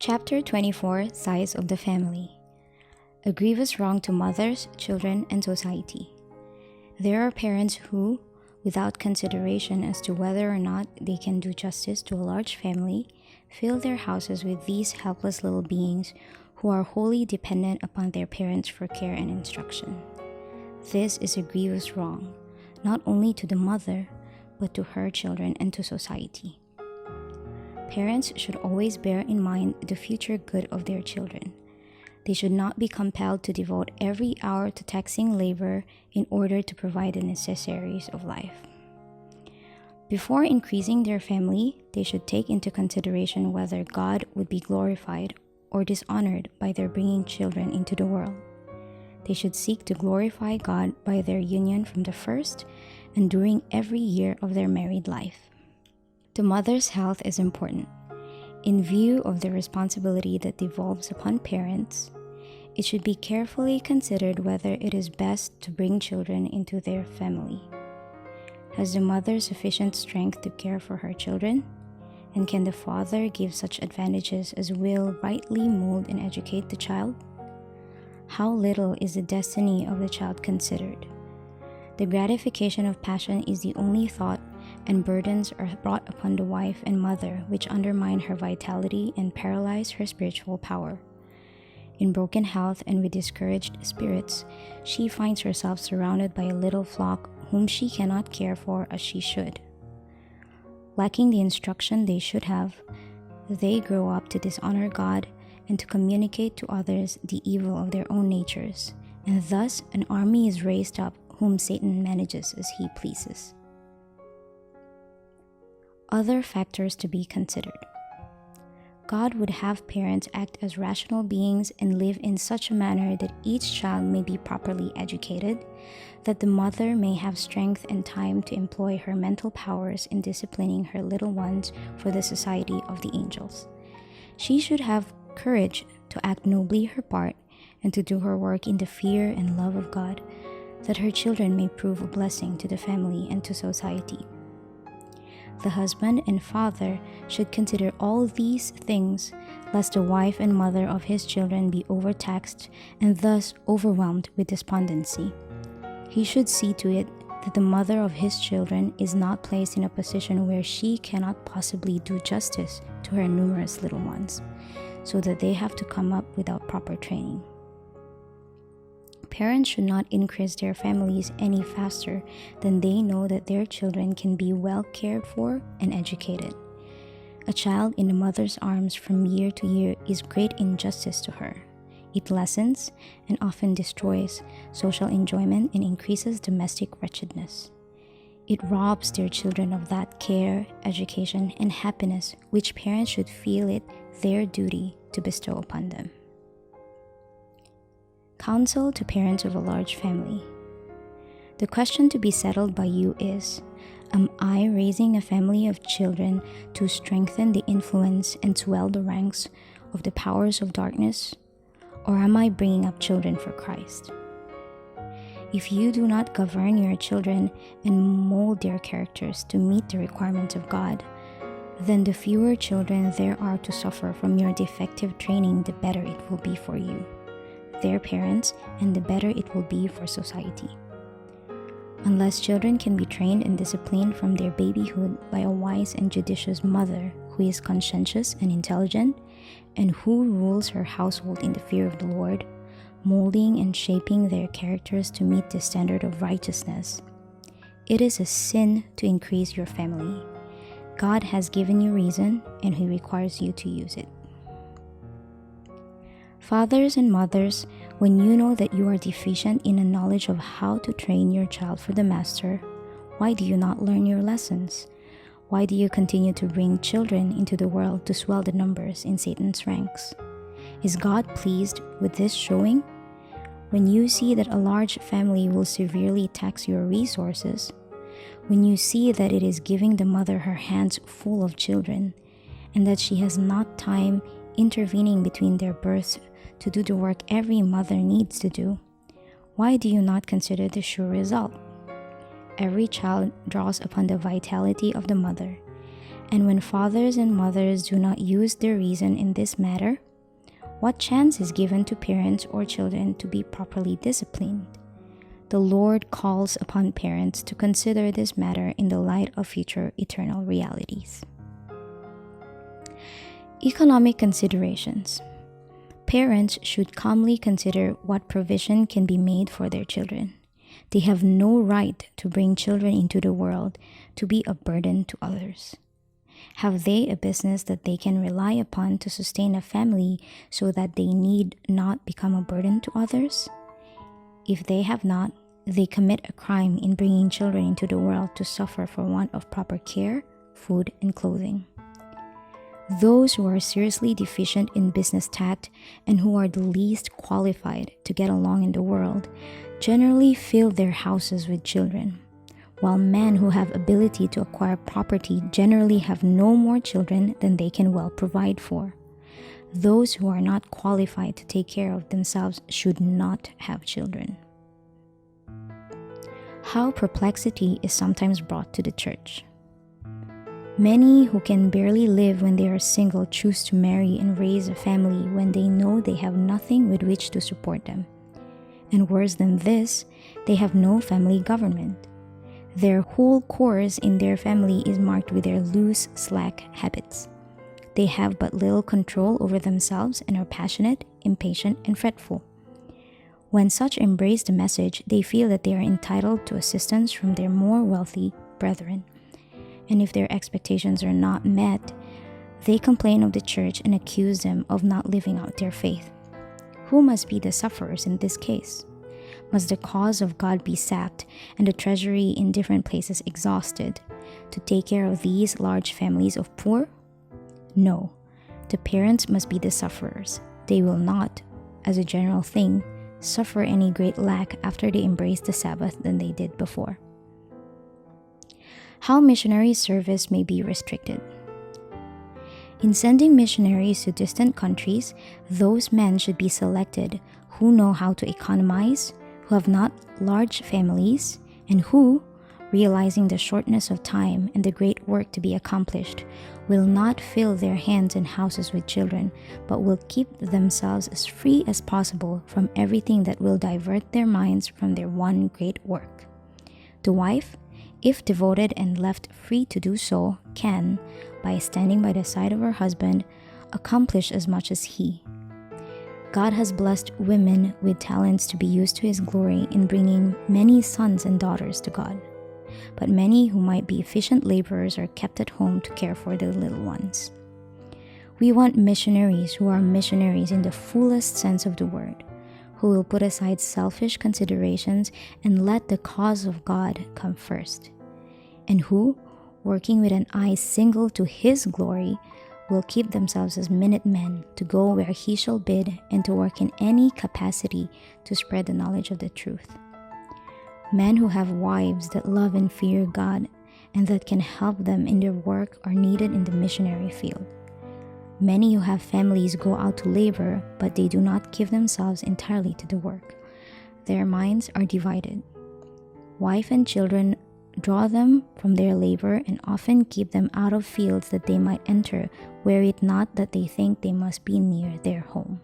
Chapter 24: Size of the Family. A grievous wrong to mothers, children, and society. There are parents who, without consideration as to whether or not they can do justice to a large family, fill their houses with these helpless little beings who are wholly dependent upon their parents for care and instruction. This is a grievous wrong, not only to the mother, but to her children and to society. Parents should always bear in mind the future good of their children. They should not be compelled to devote every hour to taxing labor in order to provide the necessaries of life. Before increasing their family, they should take into consideration whether God would be glorified or dishonored by their bringing children into the world. They should seek to glorify God by their union from the first and during every year of their married life. The mother's health is important. In view of the responsibility that devolves upon parents, it should be carefully considered whether it is best to bring children into their family. Has the mother sufficient strength to care for her children? And can the father give such advantages as will rightly mold and educate the child? How little is the destiny of the child considered? The gratification of passion is the only thought, and burdens are brought upon the wife and mother which undermine her vitality and paralyze her spiritual power. In broken health and with discouraged spirits, she finds herself surrounded by a little flock whom she cannot care for as she should. Lacking the instruction they should have, they grow up to dishonor God and to communicate to others the evil of their own natures, and thus an army is raised up whom Satan manages as he pleases. Other factors to be considered. God would have parents act as rational beings and live in such a manner that each child may be properly educated, that the mother may have strength and time to employ her mental powers in disciplining her little ones for the society of the angels. She should have courage to act nobly her part and to do her work in the fear and love of God, that her children may prove a blessing to the family and to society. The husband and father should consider all these things, lest the wife and mother of his children be overtaxed and thus overwhelmed with despondency. He should see to it that the mother of his children is not placed in a position where she cannot possibly do justice to her numerous little ones, so that they have to come up without proper training. Parents should not increase their families any faster than they know that their children can be well cared for and educated. A child in the mother's arms from year to year is great injustice to her. It lessens and often destroys social enjoyment and increases domestic wretchedness. It robs their children of that care, education, and happiness which parents should feel it their duty to bestow upon them. Counsel to parents of a large family. The question to be settled by you is, am I raising a family of children to strengthen the influence and swell the ranks of the powers of darkness, or am I bringing up children for Christ? If you do not govern your children and mold their characters to meet the requirements of God, then the fewer children there are to suffer from your defective training, the better it will be for you, their parents, and the better it will be for society. Unless children can be trained and disciplined from their babyhood by a wise and judicious mother who is conscientious and intelligent, and who rules her household in the fear of the Lord, molding and shaping their characters to meet the standard of righteousness, it is a sin to increase your family. God has given you reason, and He requires you to use it. Fathers and mothers, when you know that you are deficient in a knowledge of how to train your child for the master, why do you not learn your lessons? Why do you continue to bring children into the world to swell the numbers in Satan's ranks? Is God pleased with this showing? When you see that a large family will severely tax your resources, when you see that it is giving the mother her hands full of children, and that she has not time intervening between their births to do the work every mother needs to do, why do you not consider the sure result? Every child draws upon the vitality of the mother, And when fathers and mothers do not use their reason in this matter, what chance is given to parents or children to be properly disciplined? The Lord calls upon parents to consider this matter in the light of future eternal realities. Economic considerations. Parents should calmly consider what provision can be made for their children. They have no right to bring children into the world to be a burden to others. Have they a business that they can rely upon to sustain a family so that they need not become a burden to others? If they have not, they commit a crime in bringing children into the world to suffer for want of proper care, food, and clothing. Those who are seriously deficient in business tact and who are the least qualified to get along in the world generally fill their houses with children, while men who have ability to acquire property generally have no more children than they can well provide for. Those who are not qualified to take care of themselves should not have children. How perplexity is sometimes brought to the church. Many who can barely live when they are single choose to marry and raise a family when they know they have nothing with which to support them. And worse than this, they have no family government. Their whole course in their family is marked with their loose, slack habits. They have but little control over themselves and are passionate, impatient, and fretful. When such embrace the message, they feel that they are entitled to assistance from their more wealthy brethren. And if their expectations are not met, they complain of the church and accuse them of not living out their faith. Who must be the sufferers in this case? Must the cause of God be sapped and the treasury in different places exhausted to take care of these large families of poor? No, the parents must be the sufferers. They will not, as a general thing, suffer any great lack after they embrace the Sabbath than they did before. How missionary service may be restricted. In sending missionaries to distant countries, those men should be selected who know how to economize, who have not large families, and who, realizing the shortness of time and the great work to be accomplished, will not fill their hands and houses with children, but will keep themselves as free as possible from everything that will divert their minds from their one great work. The wife, if devoted and left free to do so, can, by standing by the side of her husband, accomplish as much as he. God has blessed women with talents to be used to His glory in bringing many sons and daughters to God. But many who might be efficient laborers are kept at home to care for the little ones. We want missionaries who are missionaries in the fullest sense of the word, who will put aside selfish considerations and let the cause of God come first, and who, working with an eye single to His glory, will keep themselves as minutemen to go where He shall bid and to work in any capacity to spread the knowledge of the truth. Men who have wives that love and fear God and that can help them in their work are needed in the missionary field. Many who have families go out to labor, but they do not give themselves entirely to the work. Their minds are divided. Wife and children draw them from their labor and often keep them out of fields that they might enter, were it not that they think they must be near their home.